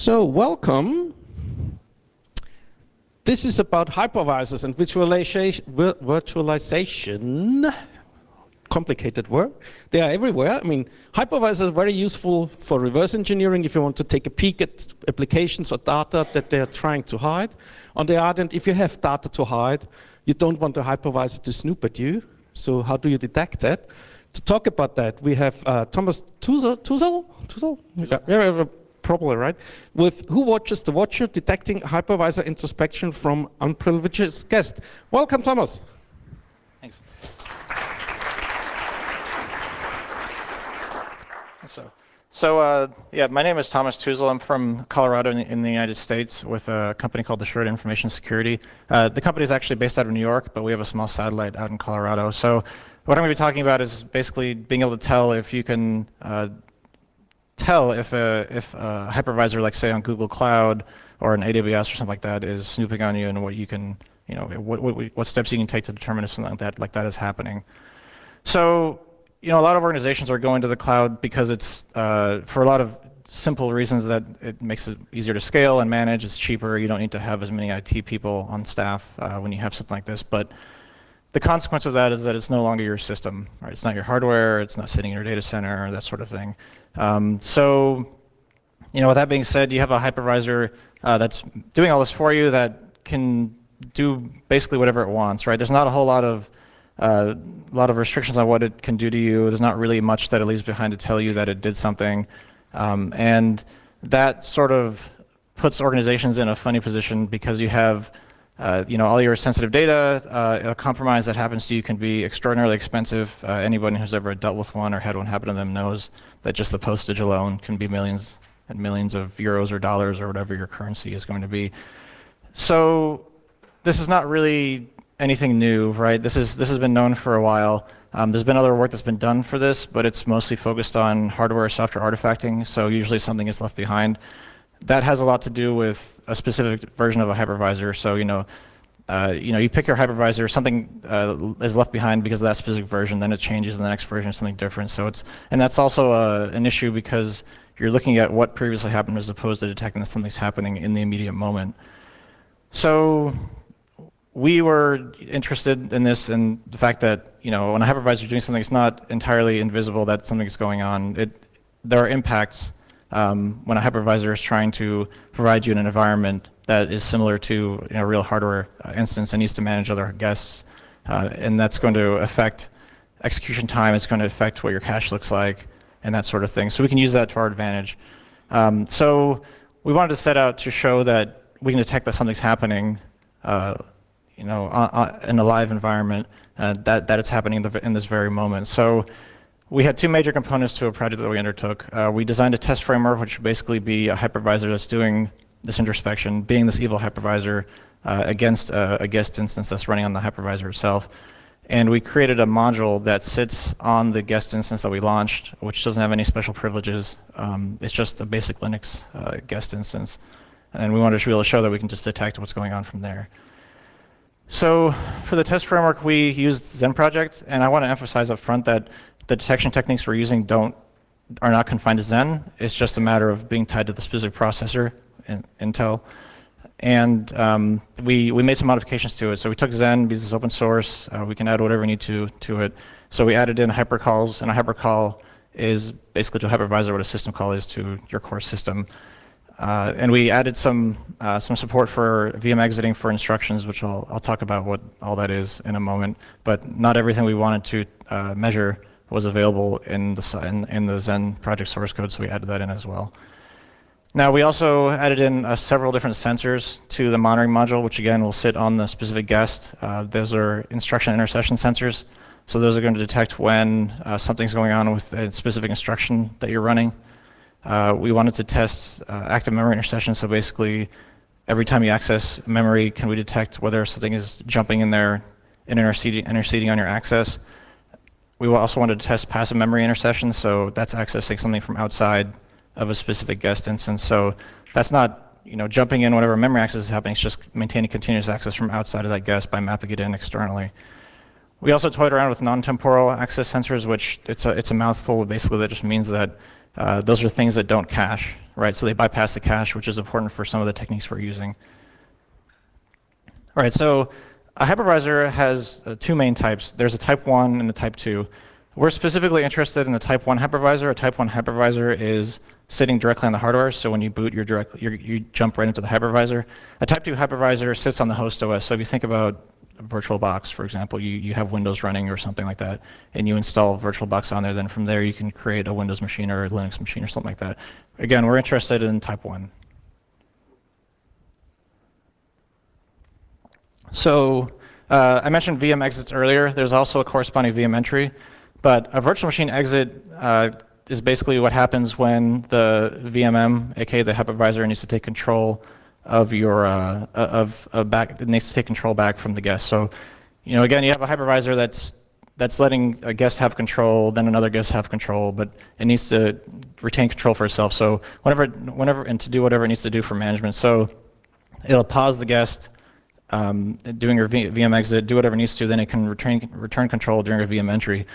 So, welcome. This is about hypervisors and virtualization. Complicated word. They are everywhere. I mean, hypervisors are very useful for reverse engineering if you want to take a peek at applications or data that they are trying to hide. On the other hand, if you have data to hide, you don't want the hypervisor to snoop at you. So how do you detect that? To talk about that, we have Thomas Tuzel? Yeah, probably right. With Who Watches the Watcher, detecting hypervisor introspection from unprivileged guest. Welcome, Thomas. Thanks. Yeah, my name is Thomas Tuzel. I'm from Colorado in the United States with a company called Assured Information Security. The company is actually based out of New York, but we have a small satellite out in Colorado. So what I'm going to be talking about is basically being able to tell if you can tell if a hypervisor, like say on Google Cloud or an AWS or something like that, is snooping on you, and what you can, what steps you can take to determine if something like that is happening. So, a lot of organizations are going to the cloud because it's for a lot of simple reasons that it makes it easier to scale and manage. It's cheaper. You don't need to have as many IT people on staff when you have something like this. But the consequence of that is that it's no longer your system, right? It's not your hardware. It's not sitting in your data center, that sort of thing. So, with that being said, you have a hypervisor that's doing all this for you that can do basically whatever it wants, right? There's not a whole lot of restrictions on what it can do to you. There's not really much that it leaves behind to tell you that it did something. And that sort of puts organizations in a funny position because you have all your sensitive data. A compromise that happens to you can be extraordinarily expensive. Anybody who's ever dealt with one or had one happen to them knows that just the postage alone can be millions and millions of euros or dollars or whatever your currency is going to be. So this is not really anything new, right? This has been known for a while. There's been other work that's been done for this, but it's mostly focused on hardware software artifacting, so usually something is left behind. That has a lot to do with a specific version of a hypervisor. So you pick your hypervisor, something is left behind because of that specific version, then it changes in the next version, something different. So and that's also an issue because you're looking at what previously happened as opposed to detecting that something's happening in the immediate moment. So we were interested in this and the fact that, when a hypervisor is doing something, it's not entirely invisible that something's going on. There are impacts when a hypervisor is trying to provide you an environment that is similar to a real hardware instance and needs to manage other guests. And that's going to affect execution time. It's going to affect what your cache looks like and that sort of thing. So we can use that to our advantage. So we wanted to set out to show that we can detect that something's happening in a live environment, that it's happening in this very moment. So we had two major components to a project that we undertook. We designed a test framework, which would basically be a hypervisor that's doing this introspection, being this evil hypervisor against a guest instance that's running on the hypervisor itself. And we created a module that sits on the guest instance that we launched, which doesn't have any special privileges. It's just a basic Linux guest instance. And we wanted to be able to show that we can just detect what's going on from there. So for the test framework, we used Zen project, and I want to emphasize up front that the detection techniques we're using are not confined to Zen. It's just a matter of being tied to the specific processor in Intel. And we made some modifications to it. So we took Zen because it's open source. We can add whatever we need to it. So we added in hypercalls, and a hypercall is basically to a hypervisor what a system call is to your core system. And we added some support for VM exiting for instructions, which I'll talk about what all that is in a moment. But not everything we wanted to measure was available in the Zen project source code, so we added that in as well. Now we also added in several different sensors to the monitoring module, which again will sit on the specific guest. Those are instruction intercession sensors, so those are going to detect when something's going on with a specific instruction that you're running. We wanted to test active memory intercession, so basically every time you access memory, can we detect whether something is jumping in there and interceding on your access. We also wanted to test passive memory intercession, so that's accessing something from outside of a specific guest instance. So that's not jumping in whenever memory access is happening, it's just maintaining continuous access from outside of that guest by mapping it in externally. We also toyed around with non-temporal access sensors, which it's a mouthful, but basically that just means that those are things that don't cache, right? So they bypass the cache, which is important for some of the techniques we're using. All right, so a hypervisor has two main types. There's a type 1 and a type 2. We're specifically interested in the type 1 hypervisor. A type 1 hypervisor is sitting directly on the hardware, so when you boot, you jump right into the hypervisor. A type 2 hypervisor sits on the host OS. So if you think about VirtualBox, for example, you have Windows running or something like that, and you install VirtualBox on there, then from there you can create a Windows machine or a Linux machine or something like that. Again, we're interested in type 1. So I mentioned VM exits earlier. There's also a corresponding VM entry, but a virtual machine exit is basically what happens when the VMM, aka the hypervisor, needs to take control of your it needs to take control back from the guest. So, again, you have a hypervisor that's letting a guest have control, then another guest have control, but it needs to retain control for itself. So whenever and to do whatever it needs to do for management. So it'll pause the guest doing your VM exit, do whatever it needs to, then it can return control during a VM entry.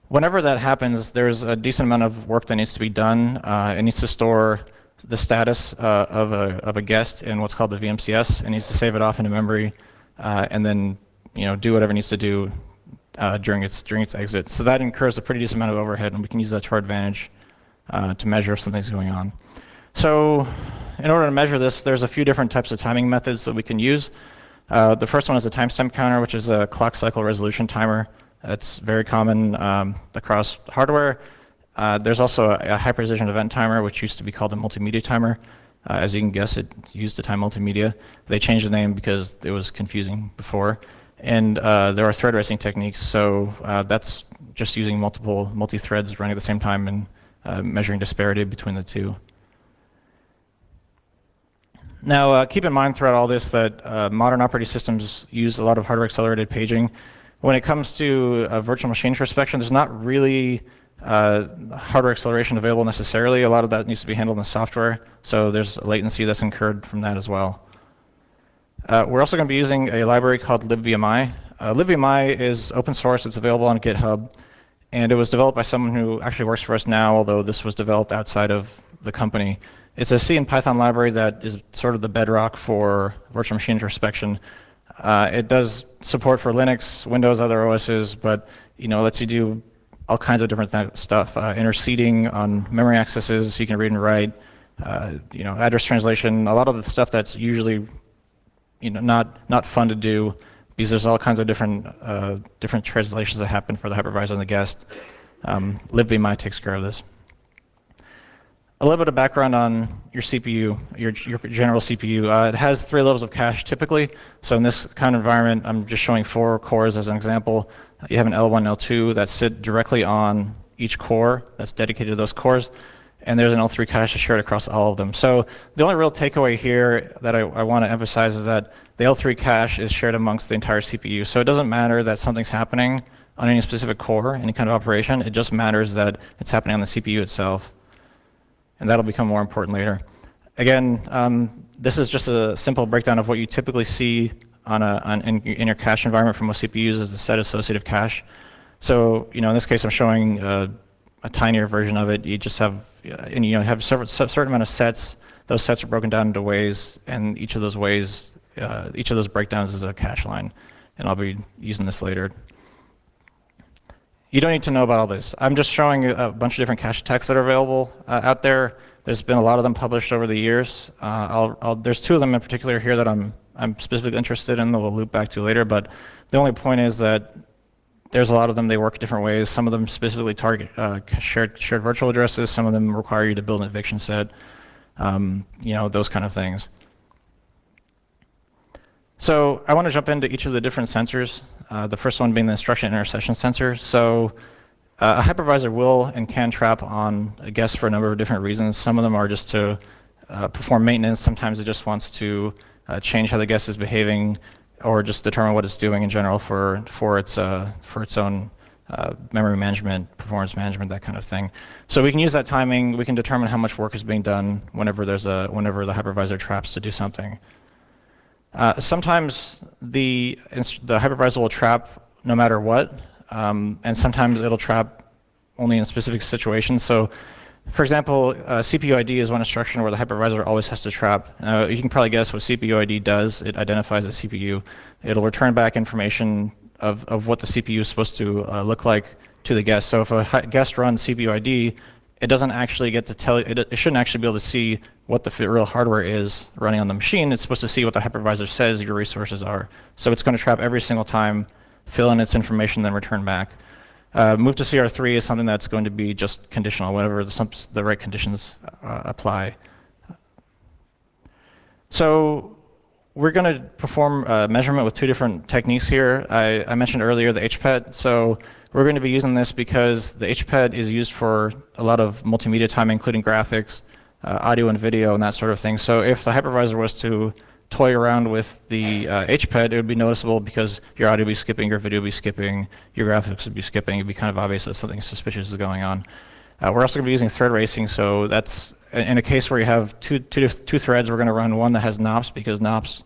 Whenever that happens, there's a decent amount of work that needs to be done. It needs to store the status of a guest in what's called the VMCS. It needs to save it off into memory, and then do whatever it needs to do during its exit. So that incurs a pretty decent amount of overhead, and we can use that to our advantage to measure if something's going on. So in order to measure this, there's a few different types of timing methods that we can use. The first one is a timestamp counter, which is a clock cycle resolution timer. That's very common across hardware. There's also a high precision event timer, which used to be called a multimedia timer. As you can guess, it used to time multimedia. They changed the name because it was confusing before. And there are thread racing techniques, so that's just using multi-threads running at the same time and measuring disparity between the two. Now, keep in mind throughout all this that modern operating systems use a lot of hardware accelerated paging. When it comes to virtual machine introspection, there's not really hardware acceleration available necessarily. A lot of that needs to be handled in the software, so there's latency that's incurred from that as well. We're also going to be using a library called libvmi. Libvmi is open source. It's available on GitHub, and it was developed by someone who actually works for us now, although this was developed outside of the company. It's a C and Python library that is sort of the bedrock for virtual machine introspection. It does support for Linux, Windows, other OSs, but lets you do all kinds of different stuff. Interceding on memory accesses, so you can read and write. Address translation, a lot of the stuff that's usually not fun to do, because there's all kinds of different translations that happen for the hypervisor and the guest. libvmi takes care of this. A little bit of background on your CPU, your general CPU. It has 3 levels of cache typically. So in this kind of environment, I'm just showing 4 cores as an example. You have an L1, L2 that sit directly on each core that's dedicated to those cores. And there's an L3 cache shared across all of them. So the only real takeaway here that I want to emphasize is that the L3 cache is shared amongst the entire CPU. So it doesn't matter that something's happening on any specific core, any kind of operation. It just matters that it's happening on the CPU itself. And that'll become more important later. Again, this is just a simple breakdown of what you typically see in your cache environment for most CPUs as a set associative cache. So in this case, I'm showing a tinier version of it. You just have have a certain amount of sets. Those sets are broken down into ways, and each of those ways, each of those breakdowns is a cache line. And I'll be using this later. You don't need to know about all this. I'm just showing a bunch of different cache attacks that are available out there. There's been a lot of them published over the years. There's 2 of them in particular here that I'm specifically interested in that we'll loop back to later, but the only point is that there's a lot of them. They work different ways. Some of them specifically target shared virtual addresses. Some of them require you to build an eviction set, those kind of things. So I want to jump into each of the different sensors, the first one being the instruction intercession sensor. So a hypervisor will and can trap on a guest for a number of different reasons. Some of them are just to perform maintenance. Sometimes it just wants to change how the guest is behaving, or just determine what it's doing in general for its own memory management, performance management, that kind of thing. So we can use that timing. We can determine how much work is being done whenever the hypervisor traps to do something. Sometimes the hypervisor will trap no matter what, and sometimes it'll trap only in specific situations. So For example, CPU ID is one instruction where the hypervisor always has to trap. You can probably guess what CPU ID does. It identifies the CPU. It'll return back information of what the CPU is supposed to look like to the guest. So if a guest runs CPU ID, it doesn't actually get to tell it shouldn't actually be able to see what the real hardware is running on the machine. It's supposed to see what the hypervisor says your resources are. So it's going to trap every single time, fill in its information, then return back. Move to CR3 is something that's going to be just conditional, whenever the right conditions apply. So we're going to perform measurement with two different techniques here. I mentioned earlier the HPET. So we're going to be using this because the HPET is used for a lot of multimedia timing, including graphics, audio and video, and that sort of thing. So if the hypervisor was to toy around with the HPET, it would be noticeable because your audio would be skipping, your video would be skipping, your graphics would be skipping. It would be kind of obvious that something suspicious is going on. We're also going to be using thread racing, so that's in a case where you have two threads. We're going to run one that has NOPs because NOPs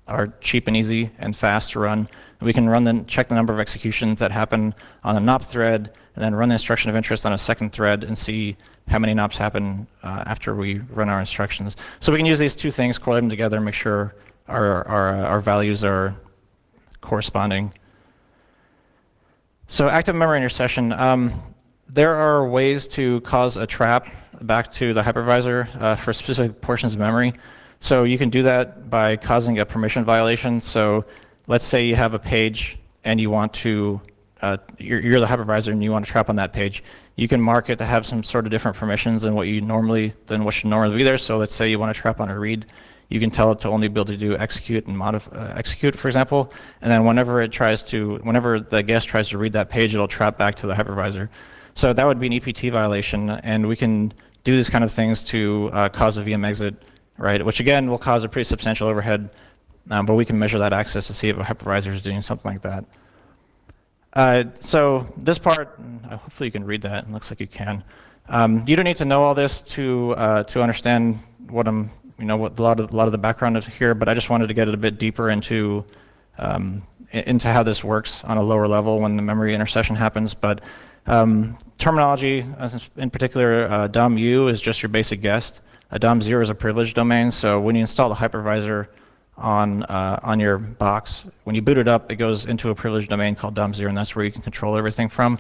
are cheap and easy and fast to run. And we can check the number of executions that happen on a NOP thread, and then run the instruction of interest on a second thread and see how many NOPs happen after we run our instructions. So we can use these two things, correlate them together, and make sure our values are corresponding. So active memory intercession. There are ways to cause a trap back to the hypervisor for specific portions of memory. So you can do that by causing a permission violation. So let's say you have a page and you want to, you're the hypervisor and you want to trap on that page. You can mark it to have some sort of different permissions than what should normally be there. So let's say you want to trap on a read. You can tell it to only be able to do execute and execute, for example. And then whenever the guest tries to read that page, it'll trap back to the hypervisor. So that would be an EPT violation, and we can do these kind of things to cause a VM exit, right? Which again will cause a pretty substantial overhead, but we can measure that access to see if a hypervisor is doing something like that. So this part, hopefully you can read that. It looks like you can. You don't need to know all this to understand what a lot of the background is here, but I just wanted to get it a bit deeper into how this works on a lower level when the memory intercession happens. But terminology, in particular, DOM-U is just your basic guest. DOM-0 is a privileged domain, so when you install the hypervisor on your box, when you boot it up, it goes into a privileged domain called DOM-0, and that's where you can control everything from.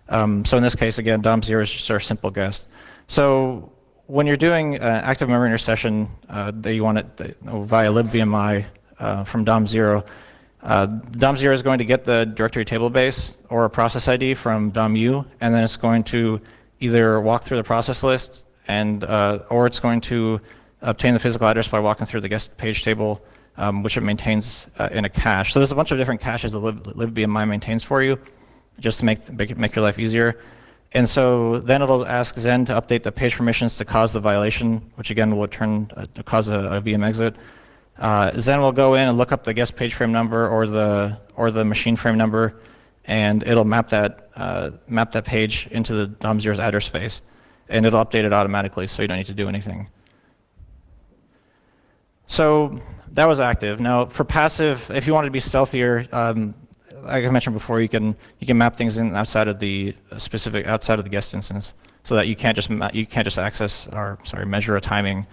So in this case, again, DOM-0 is just our simple guest. So when you're doing active memory intercession that you want it via libvmi from DOM-0, DOM-0 is going to get the directory table base or a process ID from DOM-U, and then it's going to either walk through the process list or it's going to obtain the physical address by walking through the guest page table, which it maintains in a cache. So there's a bunch of different caches that libvmi maintains for you, just to make your life easier. And so then it'll ask Zen to update the page permissions to cause the violation, which again will cause a VM exit. Zen will go in and look up the guest page frame number or the machine frame number, and it'll map that page into the DOM-0's address space, and it'll update it automatically, so you don't need to do anything. So that was active. Now for passive, if you want to be stealthier, like I mentioned before, you can map things in outside of the guest instance, so that you can't just measure a timing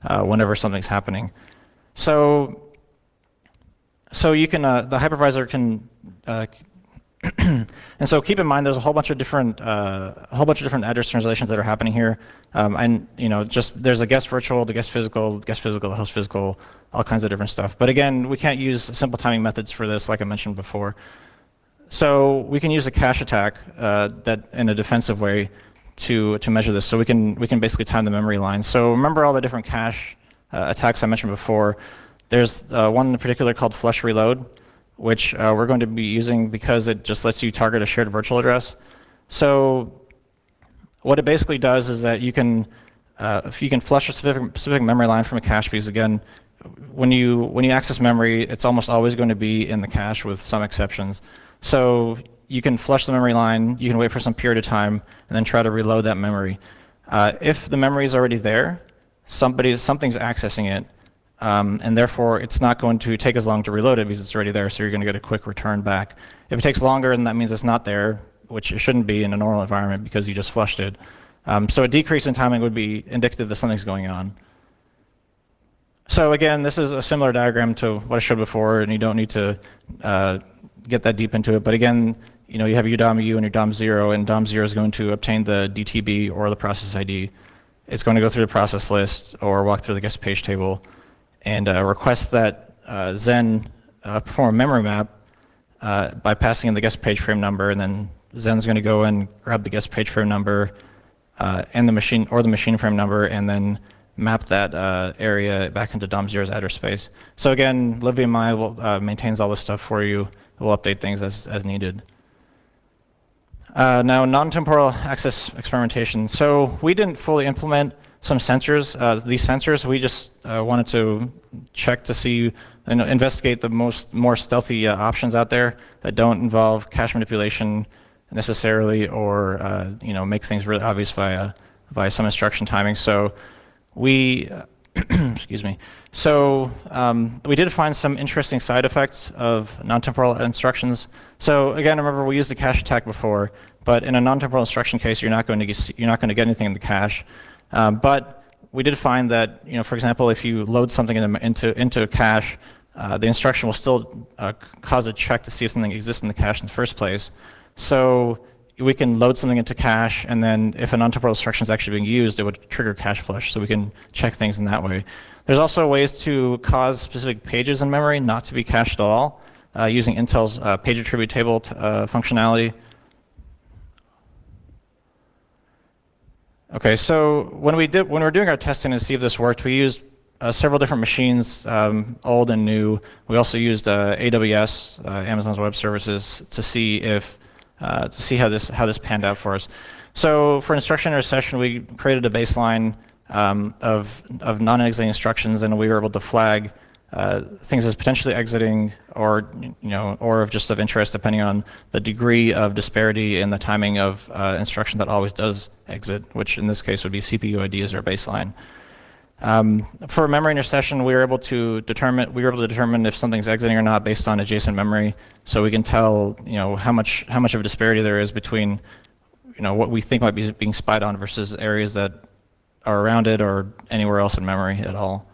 whenever something's happening. So you can the hypervisor can and so keep in mind there's a whole bunch of different address translations that are happening here, and there's a guest virtual, the guest physical, the host physical, all kinds of different stuff. But again, we can't use simple timing methods for this, like I mentioned before. So we can use a cache attack that in a defensive way to measure this. So we can basically time the memory line. So remember all the different cache attacks I mentioned before. There's one in particular called flush reload, which we're going to be using because it just lets you target a shared virtual address. So what it basically does is that you can flush a specific memory line from a cache, because again, when you access memory, it's almost always going to be in the cache with some exceptions. So you can flush the memory line, you can wait for some period of time, and then try to reload that memory. If the memory is already there, something's accessing it, and therefore it's not going to take as long to reload it because it's already there, so you're going to get a quick return back. If it takes longer, then that means it's not there, which it shouldn't be in a normal environment because you just flushed it. So a decrease in timing would be indicative that something's going on. So again, this is a similar diagram to what I showed before, and you don't need to get that deep into it. But again, you have your DOM U and your DOM 0, and DOM 0 is going to obtain the DTB or the process ID. It's going to go through the process list or walk through the guest page table and request that Zen perform a memory map by passing in the guest page frame number, and then Zen's going to go and grab the guest page frame number and the machine frame number, and then map that area back into DOM 0's address space. So again, libvmi will maintains all this stuff for you. It will update things as needed. Now, non-temporal access experimentation. So we didn't fully implement some sensors. These sensors, we just wanted to check to see, investigate the more stealthy options out there that don't involve cache manipulation necessarily, or make things really obvious via some instruction timing. So we, excuse me. So we did find some interesting side effects of non-temporal instructions. So again, remember we used the cache attack before, but in a non-temporal instruction case, you're not going to get anything in the cache. But we did find that, for example, if you load something into a cache, the instruction will still cause a check to see if something exists in the cache in the first place. So we can load something into cache, and then if a non-temporal instruction is actually being used, it would trigger cache flush, so we can check things in that way. There's also ways to cause specific pages in memory not to be cached at all, using Intel's page attribute table functionality. Okay, so when we were doing our testing to see if this worked, we used several different machines, old and new. We also used AWS, Amazon's Web Services, to see how this panned out for us. So for instruction intercession, we created a baseline of non-exiting instructions, and we were able to flag things as potentially exiting, or just of interest, depending on the degree of disparity in the timing of instruction that always does exit, which in this case would be CPU ID as our baseline. For memory intercession, we were able to determine if something's exiting or not based on adjacent memory, so we can tell how much of a disparity there is between what we think might be being spied on versus areas that are around it or anywhere else in memory at all.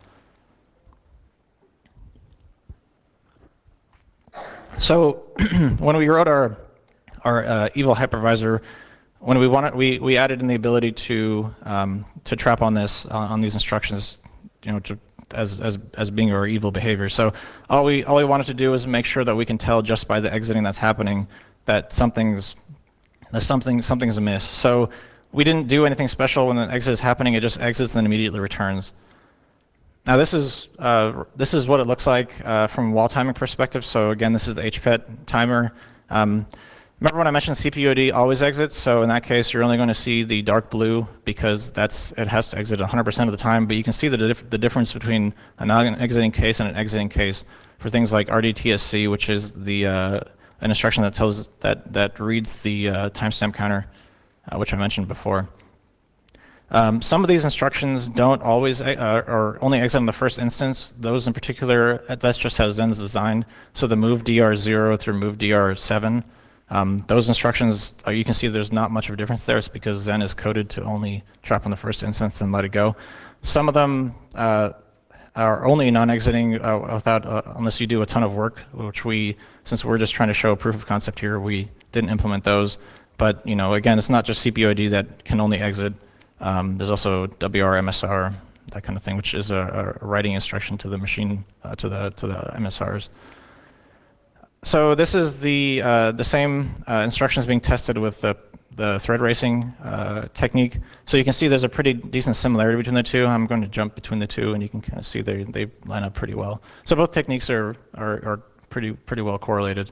So when we wrote our evil hypervisor, when we added in the ability to trap on these instructions, as being our evil behavior. So all we wanted to do is make sure that we can tell just by the exiting that's happening that something's amiss. So we didn't do anything special when the exit is happening. It just exits and then immediately returns. Now this is what it looks like from a wall timing perspective. So again, this is the HPET timer. Remember when I mentioned CPU ID always exits? So in that case, you're only going to see the dark blue because it has to exit 100% of the time. But you can see the difference between a non-exiting case and an exiting case for things like RDTSC, which is an instruction that reads the timestamp counter, which I mentioned before. Some of these instructions don't always or only exit in the first instance. Those in particular, that's just how Zen's designed. So the move DR0 through move DR7. Those instructions, you can see there's not much of a difference there. It's because Zen is coded to only trap on the first instance and let it go. Some of them are only non-exiting unless you do a ton of work, which since we're just trying to show a proof of concept here, we didn't implement those. But again, it's not just CPU ID that can only exit. There's also WR, MSR, that kind of thing, which is a writing instruction to the machine, to the MSRs. So this is the same instructions being tested with the thread racing technique. So you can see there's a pretty decent similarity between the two. I'm going to jump between the two, and you can kind of see they line up pretty well. So both techniques are pretty well correlated.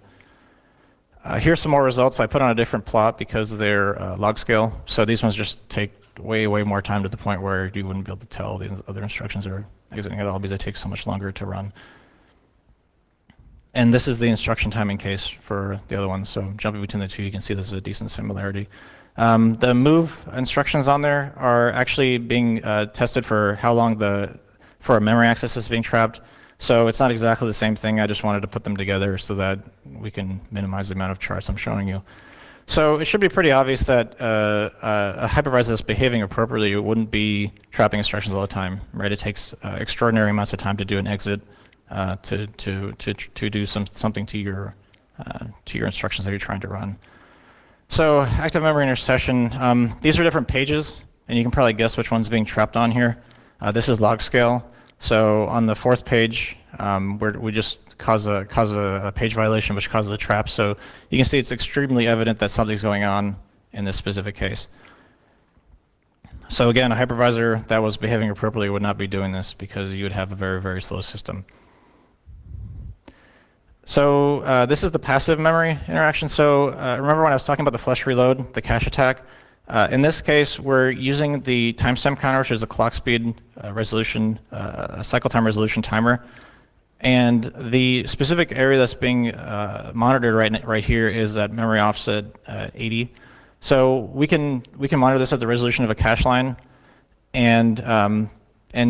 Here's some more results. I put on a different plot because they're log scale. So these ones just take way more time to the point where you wouldn't be able to tell the other instructions are exiting at all because they take so much longer to run. And this is the instruction timing case for the other one. So jumping between the two, you can see there's a decent similarity. The move instructions on there are actually being tested for how long for a memory access is being trapped. So it's not exactly the same thing. I just wanted to put them together so that we can minimize the amount of charts I'm showing you. So it should be pretty obvious that a hypervisor that's behaving appropriately wouldn't be trapping instructions all the time, right? It takes extraordinary amounts of time to do an exit to do something to your instructions that you're trying to run. So active memory intercession, these are different pages, and you can probably guess which one's being trapped on here. This is log scale. So on the 4th page, we just cause a page violation, which causes a trap. So you can see it's extremely evident that something's going on in this specific case. So again, a hypervisor that was behaving appropriately would not be doing this because you would have a very, very slow system. So this is the passive memory interaction. So remember when I was talking about the flush reload, the cache attack? In this case, we're using the timestamp counter, which is a clock speed resolution, a cycle time resolution timer. And the specific area that's being monitored right here is at memory offset 80. So we can monitor this at the resolution of a cache line, and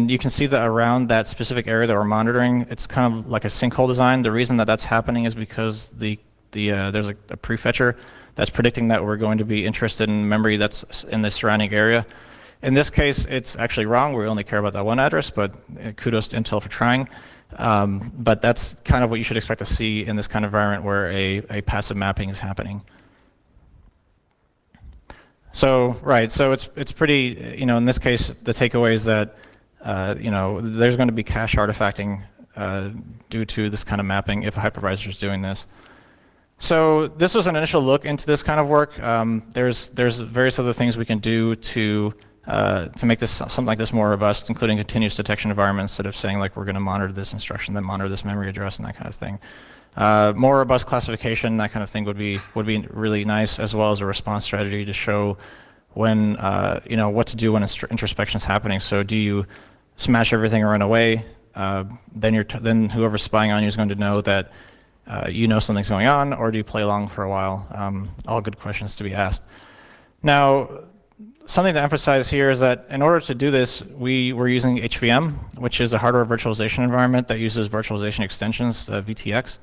you can see that around that specific area that we're monitoring, it's kind of like a sinkhole design. The reason that that's happening is because there's a prefetcher that's predicting that we're going to be interested in memory that's in the surrounding area. In this case, it's actually wrong. We only care about that one address, but kudos to Intel for trying. But that's kind of what you should expect to see in this kind of environment where a passive mapping is happening. So it's pretty, in this case, the takeaway is that there's going to be cache artifacting due to this kind of mapping if a hypervisor is doing this. So this was an initial look into this kind of work. There's various other things we can do to make this something like this more robust, including continuous detection environments instead of saying like we're going to monitor this instruction, then monitor this memory address and that kind of thing. More robust classification, that kind of thing would be really nice, as well as a response strategy to show when what to do when introspection is happening. So do you smash everything and run away? Then whoever's spying on you is going to know that something's going on, or do you play along for a while? All good questions to be asked. Now, something to emphasize here is that in order to do this, we're using HVM, which is a hardware virtualization environment that uses virtualization extensions, VTX.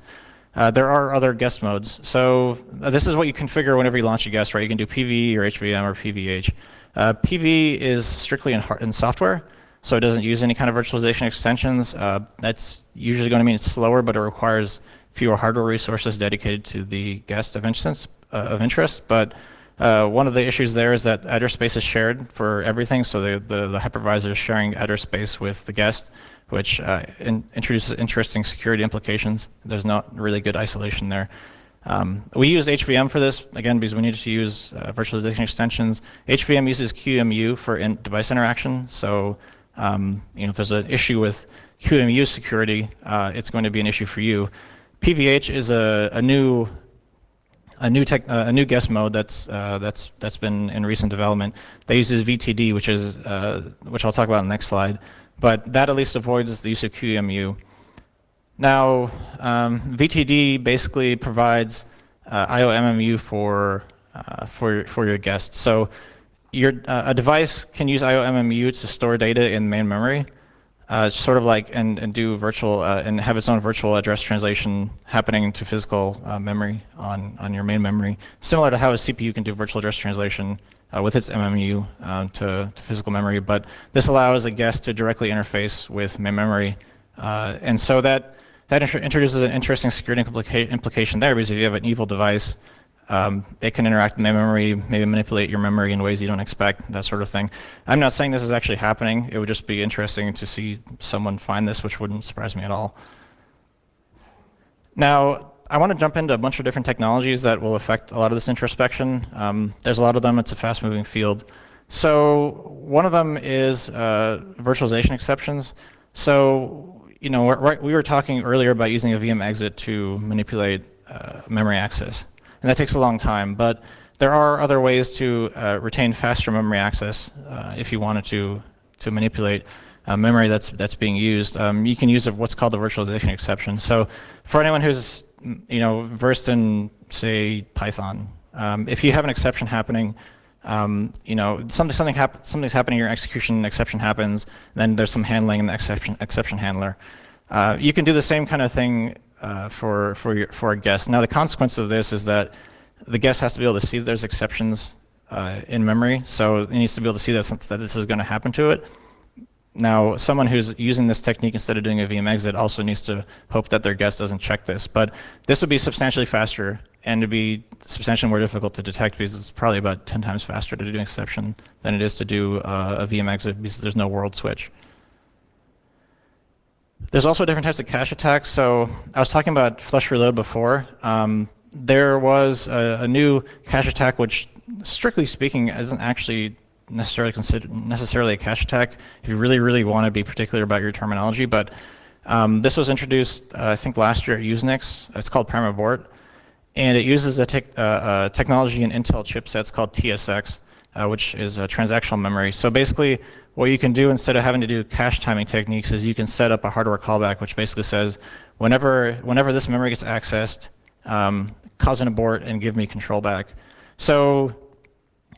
There are other guest modes. So this is what you configure whenever you launch a guest, right? You can do PV or HVM or PVH. PV is strictly in software, so it doesn't use any kind of virtualization extensions. That's usually going to mean it's slower, but it requires fewer hardware resources dedicated to the guest of interest. But one of the issues there is that address space is shared for everything, so the hypervisor is sharing address space with the guest, which introduces interesting security implications. There's not really good isolation there. We use HVM for this, again, because we needed to use virtualization extensions. HVM uses QEMU for device interaction, so if there's an issue with QEMU security, it's going to be an issue for you. PVH is a new guest mode that's been in recent development. That uses VTD, which I'll talk about in the next slide. But that at least avoids the use of QEMU. Now, VTD basically provides IOMMU for your guest. So a device can use IOMMU to store data in main memory, sort of like and do virtual and have its own virtual address translation happening to physical memory on your main memory, similar to how a CPU can do virtual address translation with its MMU to physical memory. But this allows a guest to directly interface with main memory, and so that introduces an interesting security implication there, because if you have an evil device, it can interact with main memory, maybe manipulate your memory in ways you don't expect, that sort of thing. I'm not saying this is actually happening. It would just be interesting to see someone find this, which wouldn't surprise me at all. Now, I want to jump into a bunch of different technologies that will affect a lot of this introspection. There's a lot of them. It's a fast-moving field. So one of them is virtualization exceptions. So we were talking earlier about using a VM exit to manipulate memory access. And that takes a long time, but there are other ways to retain faster memory access if you wanted to manipulate memory that's being used. You can use what's called the virtualization exception. So for anyone who's versed in, say, Python, if you have an exception happening, something's happening in your execution, exception happens, then there's some handling in the exception handler. You can do the same kind of thing for a guest. Now the consequence of this is that the guest has to be able to see that there's exceptions in memory, so it needs to be able to see that this is going to happen to it. Now, someone who's using this technique instead of doing a VM exit also needs to hope that their guest doesn't check this. But this would be substantially faster and to be substantially more difficult to detect because it's probably about 10 times faster to do an exception than it is to do a VM exit because there's no world switch. There's also different types of cache attacks. So I was talking about flush reload before. There was a new cache attack which, strictly speaking, isn't actually necessarily a cache attack if you really want to be particular about your terminology, but this was introduced I think last year at Usenix. It's called prime abort, and it uses a technology in Intel chipsets called TSX, which is a transactional memory. So basically what you can do instead of having to do cache timing techniques is you can set up a hardware callback which basically says whenever this memory gets accessed, cause an abort and give me control back. So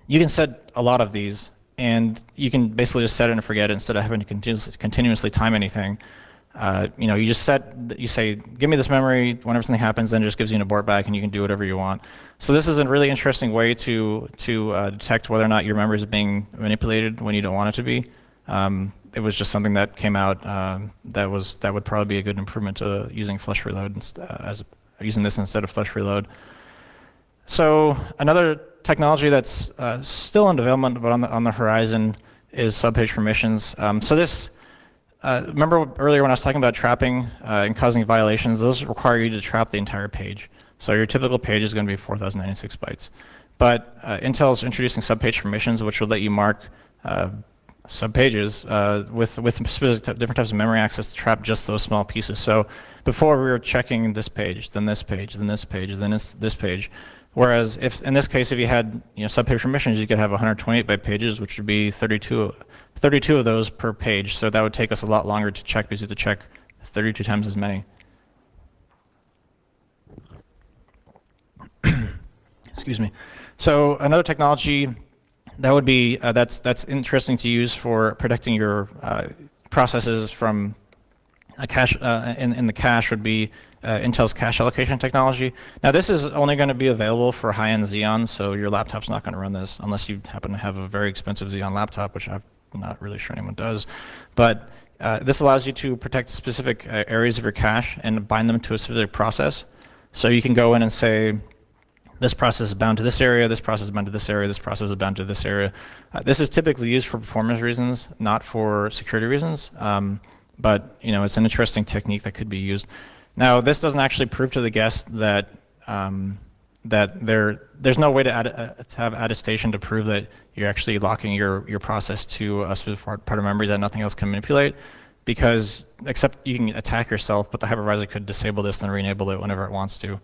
you can set a lot of these, and you can basically just set it and forget it instead of having to continuously time anything. You say, give me this memory, whenever something happens, then it just gives you an abort back, and you can do whatever you want. So this is a really interesting way to detect whether or not your memory is being manipulated when you don't want it to be. It was just something that came out that would probably be a good improvement to using flush reload using this instead of flush reload. So another technology that's still in development but on the horizon is subpage permissions. So this, remember earlier when I was talking about trapping and causing violations, those require you to trap the entire page. So your typical page is going to be 4,096 bytes. But Intel is introducing subpage permissions which will let you mark subpages with specific different types of memory access to trap just those small pieces. So before we were checking this page, then this page, then this page, then this page. Whereas if in this case, if you had subpage permissions, you could have 128 byte pages, which would be 32 of those per page. So that would take us a lot longer to check because you have to check 32 times as many. Excuse me. So another technology that would be that's interesting to use for protecting your processes from a cache in the cache would be Intel's cache allocation technology. Now this is only going to be available for high-end Xeons, so your laptop's not going to run this unless you happen to have a very expensive Xeon laptop, which I'm not really sure anyone does. But this allows you to protect specific areas of your cache and bind them to a specific process. So you can go in and say, this process is bound to this area, this process is bound to this area, this process is bound to this area. This is typically used for performance reasons, not for security reasons. But it's an interesting technique that could be used. Now, this doesn't actually prove to the guest that there's no way to have attestation to prove that you're actually locking your process to a specific part of memory that nothing else can manipulate, because except you can attack yourself, but the hypervisor could disable this and re-enable it whenever it wants to.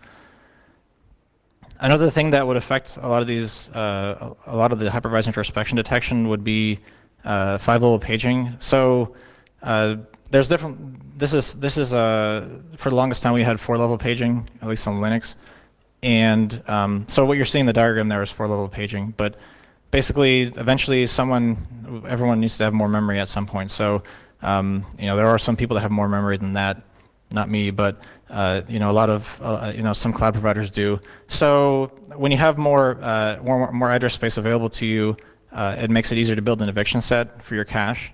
Another thing that would affect a lot of these, a lot of the hypervisor introspection detection would be 5-level paging. So there's different. This is for the longest time we had 4-level paging, at least on Linux, and so what you're seeing in the diagram there is 4-level paging. But basically, eventually, everyone needs to have more memory at some point. So there are some people that have more memory than that. Not me, but a lot of some cloud providers do. So when you have more address space available to you, it makes it easier to build an eviction set for your cache.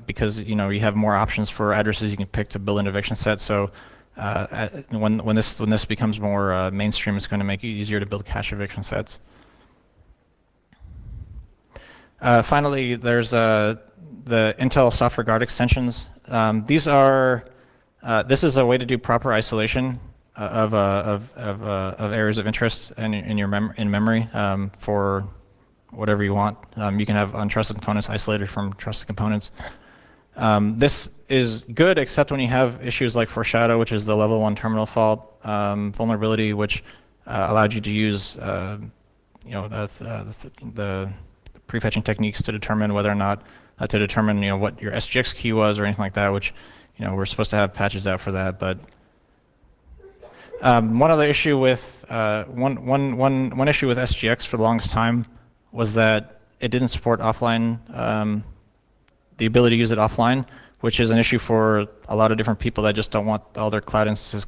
Because you have more options for addresses you can pick to build an eviction set. So when this becomes more mainstream, it's going to make it easier to build cache eviction sets. Finally, there's the Intel software guard extensions. This is a way to do proper isolation of areas of interest in memory for whatever you want. You can have untrusted components isolated from trusted components. This is good except when you have issues like foreshadow, which is the level 1 terminal fault vulnerability, which allowed you to use the prefetching techniques to determine whether or not what your SGX key was or anything like that, which we're supposed to have patches out for that. But one other issue with one issue with SGX for the longest time was that it didn't support offline, the ability to use it offline, which is an issue for a lot of different people that just don't want all their cloud instances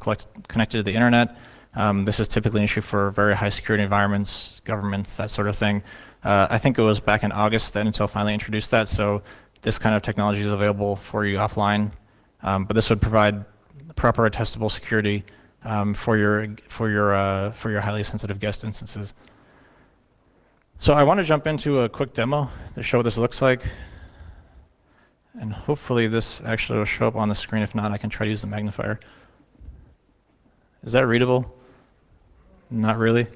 connected to the internet. This is typically an issue for very high security environments, governments, that sort of thing. I think it was back in August that Intel finally introduced that, so this kind of technology is available for you offline. But this would provide proper testable security for your highly sensitive guest instances. So I want to jump into a quick demo to show what this looks like. And hopefully this actually will show up on the screen. If not, I can try to use the magnifier. Is that readable? Not really?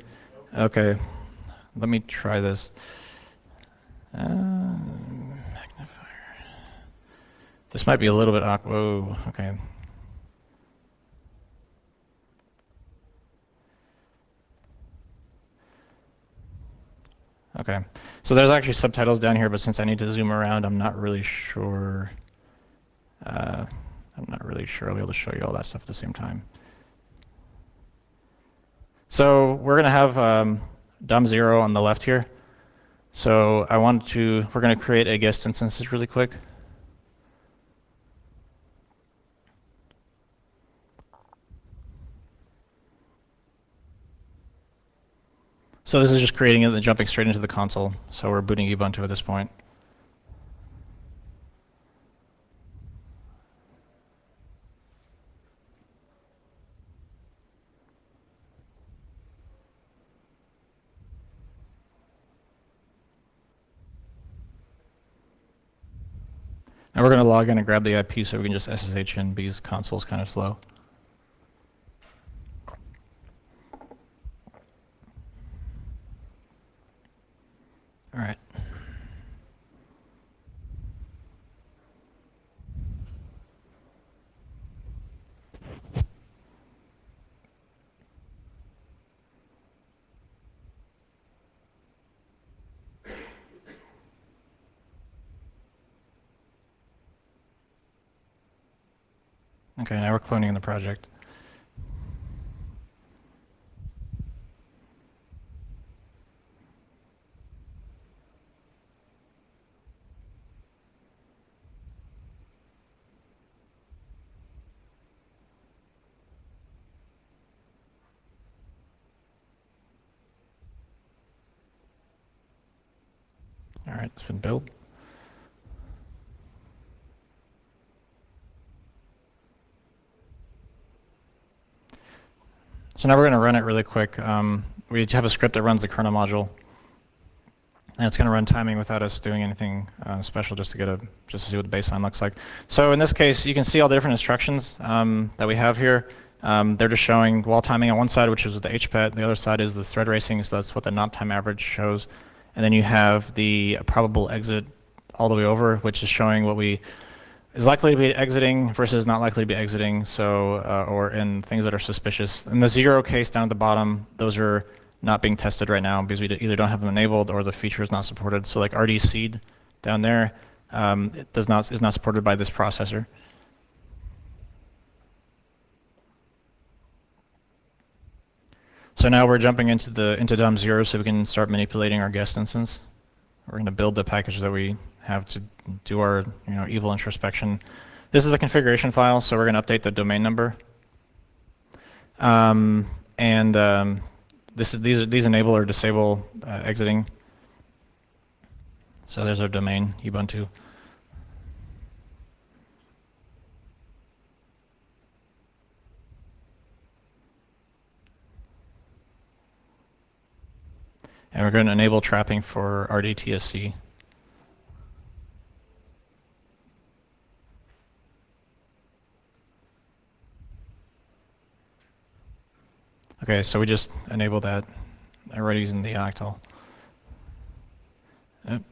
Okay, let me try this. Magnifier. This might be a little bit awkward. Whoa, okay. Okay, so there's actually subtitles down here, but since I need to zoom around, I'm not really sure. I'll be able to show you all that stuff at the same time. So we're going to have DOM0 on the left here. So we're going to create a guest instance really quick. So this is just creating it and jumping straight into the console. So we're booting Ubuntu at this point. Now we're going to log in and grab the IP so we can just SSH in because console's kind of slow. All right. Okay, now we're cloning the project. All right, it's been built. So now we're going to run it really quick. We have a script that runs the kernel module, and it's going to run timing without us doing anything special, just to see what the baseline looks like. So in this case, you can see all the different instructions that we have here. They're just showing wall timing on one side, which is the HPET. The other side is the thread racing, so that's what the NOP time average shows. And then you have the probable exit all the way over, which is showing what is likely to be exiting versus not likely to be exiting, so or in things that are suspicious. In the 0 case down at the bottom, those are not being tested right now because we either don't have them enabled or the feature is not supported. So like RD seed down there is not supported by this processor. So now we're jumping into DOM0 so we can start manipulating our guest instance. We're going to build the package that we have to do our evil introspection. This is the configuration file, so we're going to update the domain number. These enable or disable exiting. So there's our domain, Ubuntu. And we're going to enable trapping for RDTSC. Okay, so we just enabled that. Already using the octal. Yep.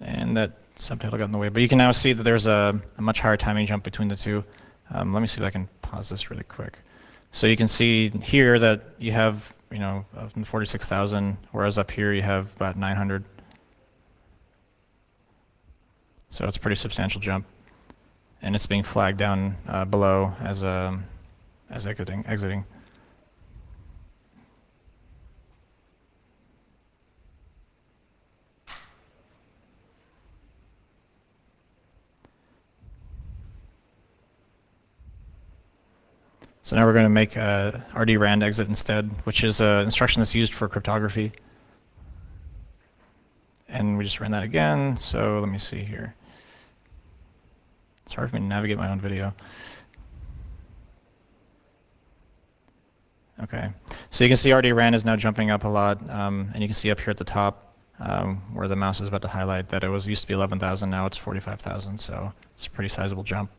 And that subtitle got in the way. But you can now see that there's a much higher timing jump between the two. Let me see if I can pause this really quick. So you can see here that you have 46,000, whereas up here you have about 900. So it's a pretty substantial jump, and it's being flagged down below as exiting. So now we're going to make a RD-rand exit instead, which is an instruction that's used for cryptography. And we just ran that again. So let me see here. It's hard for me to navigate my own video. Okay, so you can see RD-rand is now jumping up a lot, and you can see up here at the top where the mouse is about to highlight that it used to be 11,000, now it's 45,000, so it's a pretty sizable jump.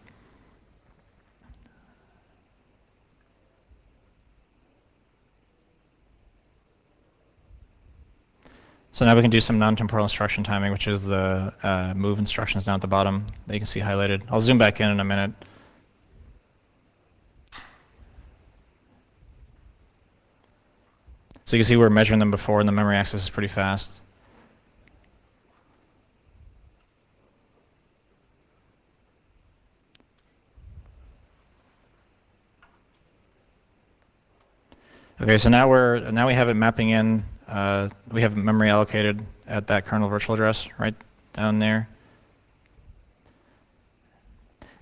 So now we can do some non-temporal instruction timing, which is the move instructions down at the bottom that you can see highlighted. I'll zoom back in a minute. So you can see we're measuring them before, and the memory access is pretty fast. Okay, so now we have it mapping in. We have memory allocated at that kernel virtual address right down there.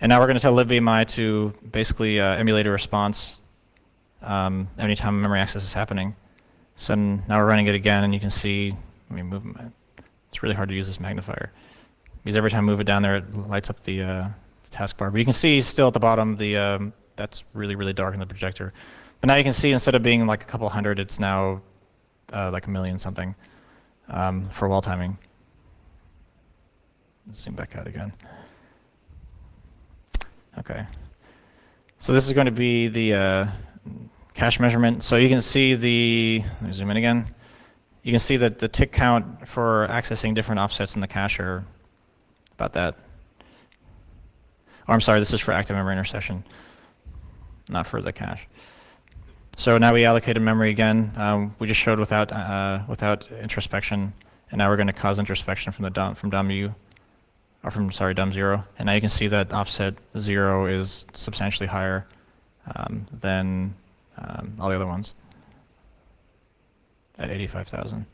And now we're going to tell libvmi to basically emulate a response anytime memory access is happening. So now we're running it again, and you can see, let me move it. It's really hard to use this magnifier, because every time I move it down there, it lights up the taskbar. But you can see still at the bottom, that's really, really dark in the projector. But now you can see instead of being like a couple hundred, it's now like a million something for wall timing. Let's zoom back out again. Okay. So this is going to be the cache measurement. So you can see let me zoom in again. You can see that the tick count for accessing different offsets in the cache are about that. Oh, I'm sorry, this is for active memory intercession, not for the cache. So now we allocated memory again. We just showed without introspection, and now we're going to cause introspection from DOM0, and now you can see that offset 0 is substantially higher than all the other ones at 85,000.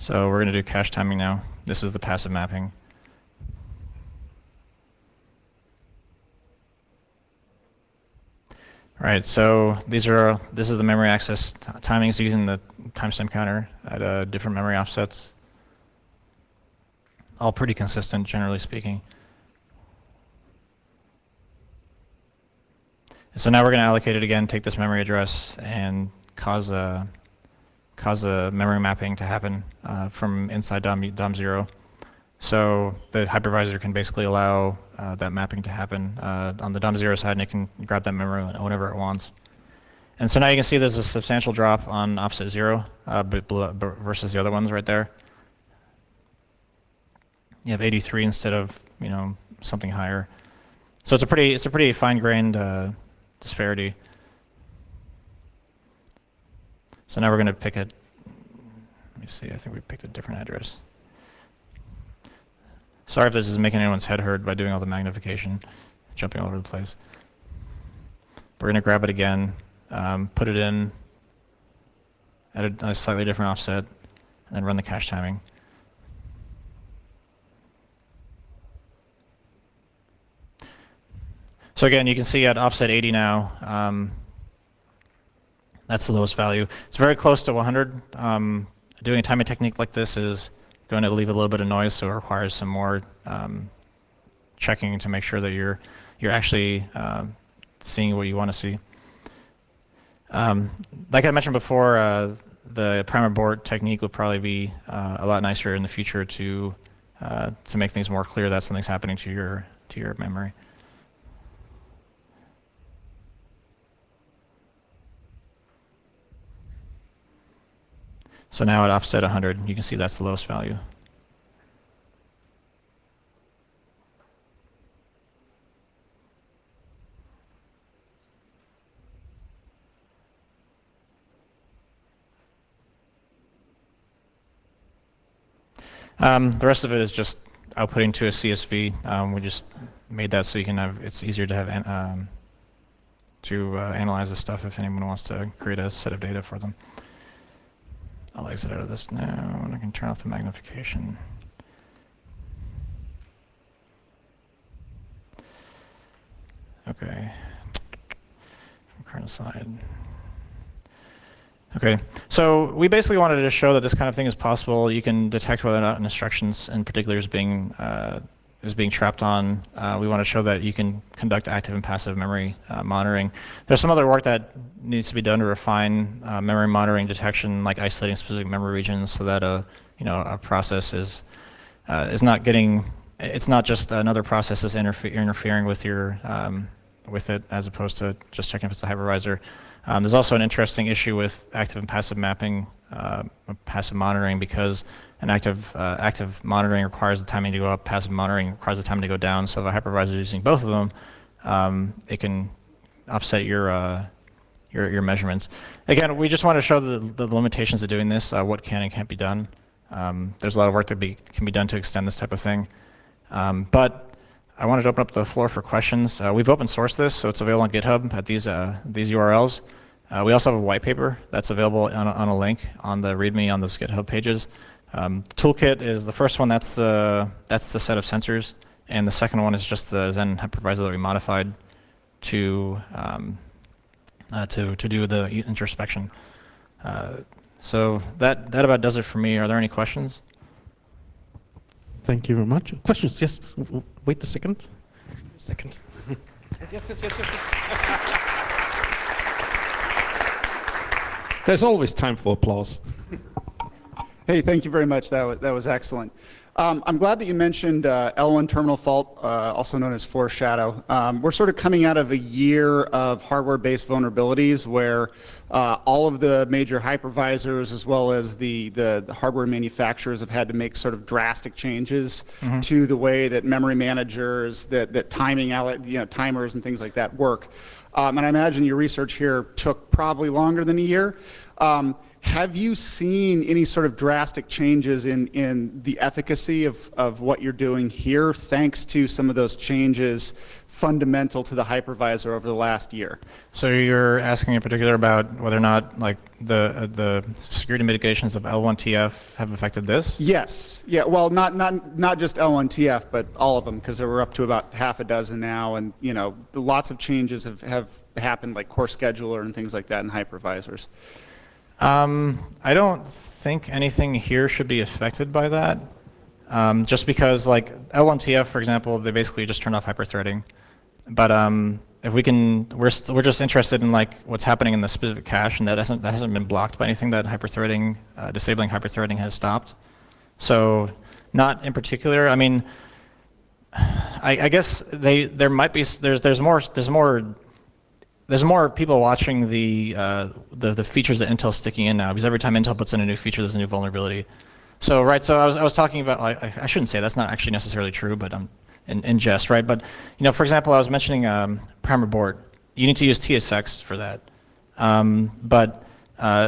So we're going to do cache timing now. This is the passive mapping. All right, so this is the memory access timings using the timestamp counter at different memory offsets. All pretty consistent, generally speaking. And so now we're going to allocate it again, take this memory address, and cause a memory mapping to happen from inside DOM0. So the hypervisor can basically allow that mapping to happen on the DOM0 side, and it can grab that memory whenever it wants. And so now you can see there's a substantial drop on offset 0 versus the other ones right there. You have 83 instead of something higher. So it's a pretty fine-grained disparity. So now we're going to pick let me see, I think we picked a different address. Sorry if this is making anyone's head hurt by doing all the magnification, jumping all over the place. We're going to grab it again, put it in at a slightly different offset, and then run the cache timing. So again, you can see at offset 80 now, that's the lowest value. It's very close to 100. Doing a timing technique like this is going to leave a little bit of noise, so it requires some more checking to make sure that you're actually seeing what you want to see. Like I mentioned before, the prime abort technique would probably be a lot nicer in the future to make things more clear that something's happening to your memory. So now at offset 100, you can see that's the lowest value. The rest of it is just outputting to a CSV. We just made that so you can have, it's easier to have analyze this stuff if anyone wants to create a set of data for them. I'll exit out of this now, and I can turn off the magnification. Okay, from current slide. Okay, so we basically wanted to show that this kind of thing is possible. You can detect whether or not an instruction in particular is being trapped on. We want to show that you can conduct active and passive memory monitoring. There's some other work that needs to be done to refine memory monitoring detection, like isolating specific memory regions, so that a process is not getting. It's not just another process that's interfering with your with it, as opposed to just checking if it's a hypervisor. There's also an interesting issue with active and passive mapping, passive monitoring, because an active monitoring requires the timing to go up, passive monitoring requires the timing to go down. So if a hypervisor is using both of them, it can offset your measurements. Again, we just want to show the limitations of doing this, what can and can't be done. There's a lot of work that can be done to extend this type of thing. But I wanted to open up the floor for questions. We've open sourced this, so it's available on GitHub at these URLs. We also have a white paper that's available on a link on the README on those GitHub pages. Toolkit is the first one. That's the set of sensors, and the second one is just the Zen hypervisor that we modified to do the introspection. So that about does it for me. Are there any questions? Thank you very much. Questions? Yes. Wait a second. Yes. There's always time for applause. Hey, thank you very much. That was excellent. I'm glad that you mentioned L1 terminal fault, also known as foreshadow. We're sort of coming out of a year of hardware-based vulnerabilities where all of the major hypervisors, as well as the hardware manufacturers, have had to make sort of drastic changes to the way that memory managers, that timing, timers and things like that work. And I imagine your research here took probably longer than a year. Have you seen any sort of drastic changes in the efficacy of what you're doing here, thanks to some of those changes fundamental to the hypervisor over the last year? So you're asking in particular about whether or not like the security mitigations of L1TF have affected this? Yes. Yeah. Well, not just L1TF, but all of them, because we're up to about half a dozen now, and lots of changes have happened, like core scheduler and things like that in hypervisors. I don't think anything here should be affected by that, just because like L1TF, for example, they basically just turned off hyperthreading. But if we can, we're just interested in like what's happening in the specific cache, and that hasn't been blocked by anything that hyperthreading, disabling hyperthreading has stopped. So not in particular. I mean, I guess there might be there's more people watching the features that Intel's sticking in now, because every time Intel puts in a new feature, there's a new vulnerability. So right, so I was talking about, I shouldn't say that's not actually necessarily true, but in jest, right? But for example, I was mentioning primer board. You need to use TSX for that,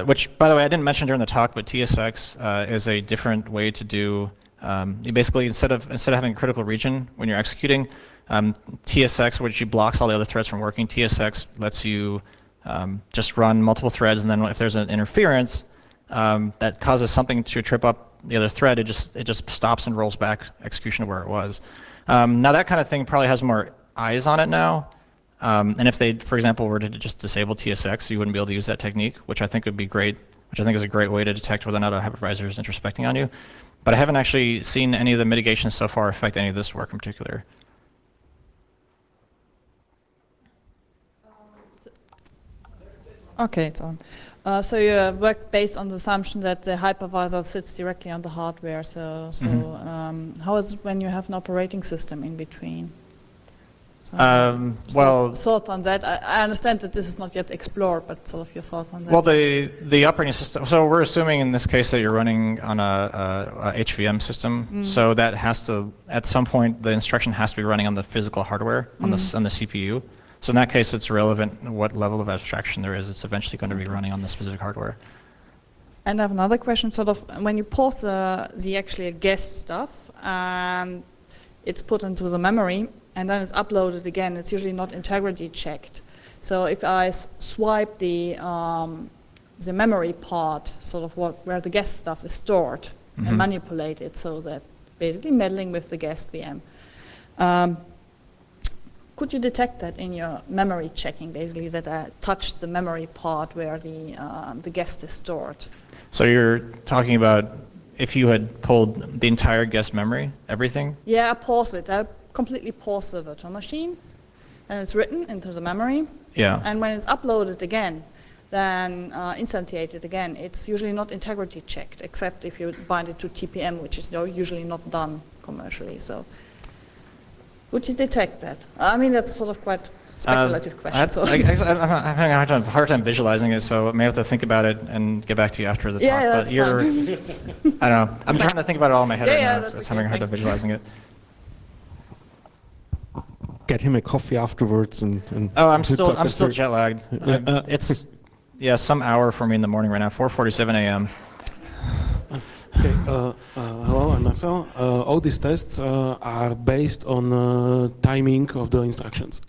which by the way I didn't mention during the talk, but TSX is a different way to do. You basically instead of having a critical region when you're executing. TSX, which blocks all the other threads from working, TSX lets you just run multiple threads, and then if there's an interference that causes something to trip up the other thread, it just stops and rolls back execution to where it was. Now that kind of thing probably has more eyes on it now, and if they, for example, were to just disable TSX, you wouldn't be able to use that technique, which I think would be great, which I think is a great way to detect whether or not a hypervisor is introspecting on you. But I haven't actually seen any of the mitigations so far affect any of this work in particular. Okay, it's on. So you work based on the assumption that the hypervisor sits directly on the hardware. So how is it when you have an operating system in between? So well, thought on that. I understand that this is not yet explored, but sort of your thought on that. Well, the operating system. So we're assuming in this case that you're running on a HVM system. So that has to, at some point, the instruction has to be running on the physical hardware on the CPU. So in that case, it's relevant what level of abstraction there is. It's eventually going to be running on the specific hardware. And I have another question, sort of, when you pause the actually guest stuff, and it's put into the memory, and then it's uploaded again, it's usually not integrity checked. So if I swipe the memory part, sort of where the guest stuff is stored, and manipulate it, so that basically meddling with the guest VM. Could you detect that in your memory checking, basically, that I touched the memory part where the guest is stored? So you're talking about if you had pulled the entire guest memory, everything? Yeah, I pause it. I completely pause the virtual machine, and it's written into the memory. Yeah. And when it's uploaded again, then instantiated again, it's usually not integrity checked, except if you bind it to TPM, which is usually not done commercially. So would you detect that? I mean, that's sort of quite speculative question. I'm having a hard time visualizing it, so I may have to think about it and get back to you after the talk. Yeah, but that's fine. I don't know. I'm trying to think about it all in my head right now. that's So it's okay. having a hard time visualizing it. Get him a coffee afterwards and Oh, I'm to still talk us through. jet lagged. It's some hour for me in the morning right now. 4:47 a.m. Okay, hello, I'm Marcel. All these tests are based on timing of the instructions.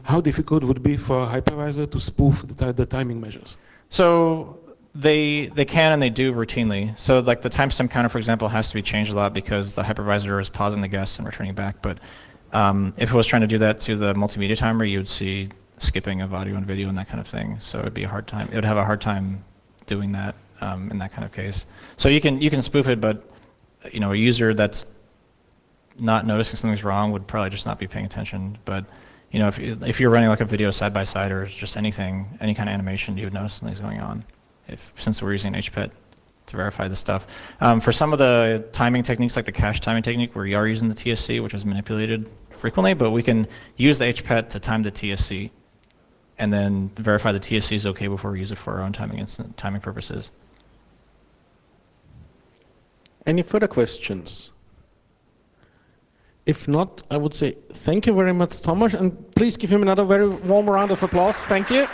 How difficult would it be for a hypervisor to spoof the timing measures? So they can and they do routinely. So like the timestamp counter, for example, has to be changed a lot because the hypervisor is pausing the guests and returning back. But if it was trying to do that to the multimedia timer, you would see skipping of audio and video and that kind of thing. So it'd be a hard time. It would have a hard time doing that in that kind of case. So you can spoof it, but a user that's not noticing something's wrong would probably just not be paying attention. But if you're running like a video side by side or just anything, any kind of animation, you would notice something's going on. Since we're using HPET to verify this stuff. For some of the timing techniques, like the cache timing technique, where you are using the TSC, which is manipulated frequently, but we can use the HPET to time the TSC and then verify the TSC is okay before we use it for our own timing purposes. Any further questions? If not, I would say thank you very much, Thomas, and please give him another very warm round of applause. Thank you.